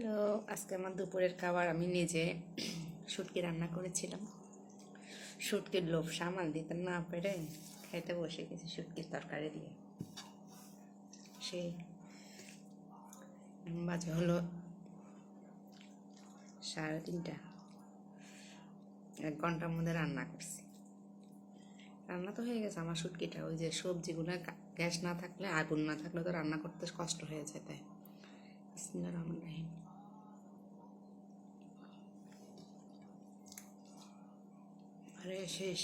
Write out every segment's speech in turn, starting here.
Hello, আজকে আমার দুপুরের খাবার আমি নিজে শুটকি রান্না করেছিলাম। শুটকির লোভ সামাল দিতে না পেরে খেতে বসে গেছি শুটকির তরকারি দিয়ে। সেই বাজে হলো 3:30। 1 ঘন্টার মধ্যে রান্না করছি। রান্না তো হয়ে গেছে আমার শুটকিটা। ওই যে সবজিগুলো গ্যাস না থাকলে, আগুন না থাকলে তো রান্না করতে কষ্ট হয়ে যায়। তাই বিসমিল্লাহির রহমানির রহিম। আরে সেই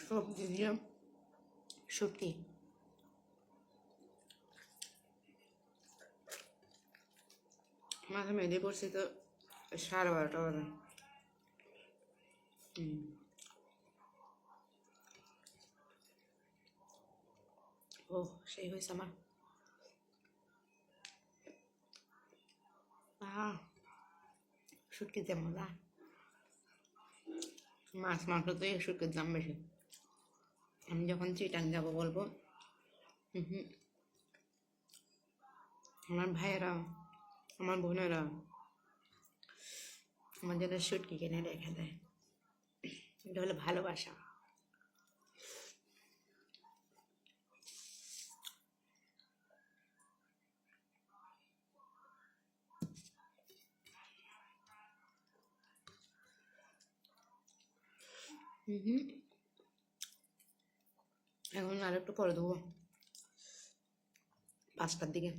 সবজি দিয়ে শুটকি মাথা মেরে পড়ছি তো 12:30 বাজে। ও সেই হয়েছে আমার। শুটকিতে মজা। মাছ মাংস তো এই শুটকির দাম বেশি। আমি যখন চিটাং যাবো বলবো আমার ভাইয়েরা, আমার বোনেরা আমার জন্য শুটকি কিনে রেখে দেয়। এটা হলো ভালোবাসা। এখন আর একটু পরে দেবো, 5টার দিকে।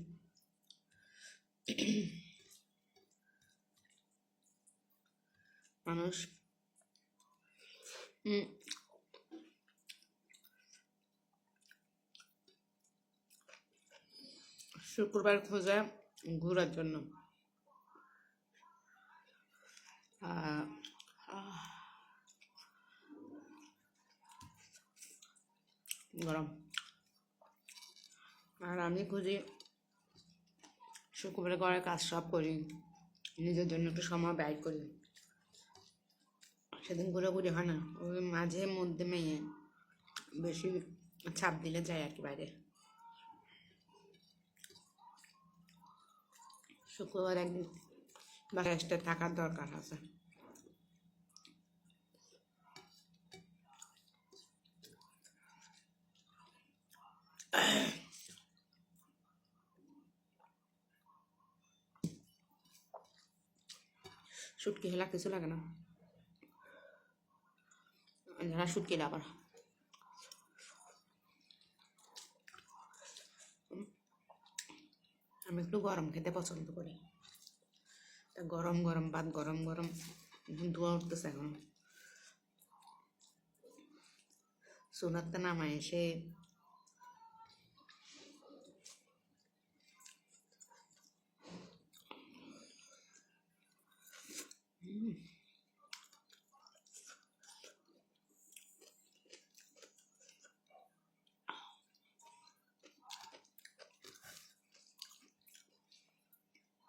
মানুষ শুক্রবার খোঁজে ঘোরার জন্য। গরম। আর আমি খুঁজি শুক্রবারে ঘরের কাজ সব করি, নিজের জন্য একটু সময় ব্যয় করি। সেদিন ঘোরাঘুরি হয় না, ওই মাঝে মধ্যে মেয়ে বেশি ছাপ দিলে যায় আর কি বাইরে। শুক্রবার একদিন বাসায় এসে থাকার দরকার আছে। শুটকি হেলা কিছু লাগে না, যারা শুটকি লাভার। আমি একটু গরম খেতে পছন্দ করি। তা গরম গরম ভাত, গরম গরম ধোয়া উঠতেছে এখন। সোনারটা নামায় এসে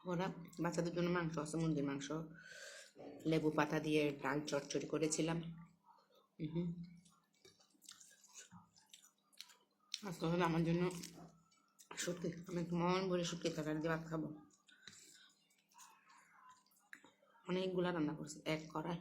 ওরা বাচ্চাদের জন্য মাংস আছে, মুরগির মাংস, লেবু পাতা দিয়ে ডাল চচ্চড়ি করেছিলাম। আজকে হলো আমার জন্য শুটকি। আমি মন ভরে শুটকি তরকারি দিয়ে ভাত খাবো। অনেকগুলা রান্না করছি এক কড়াই।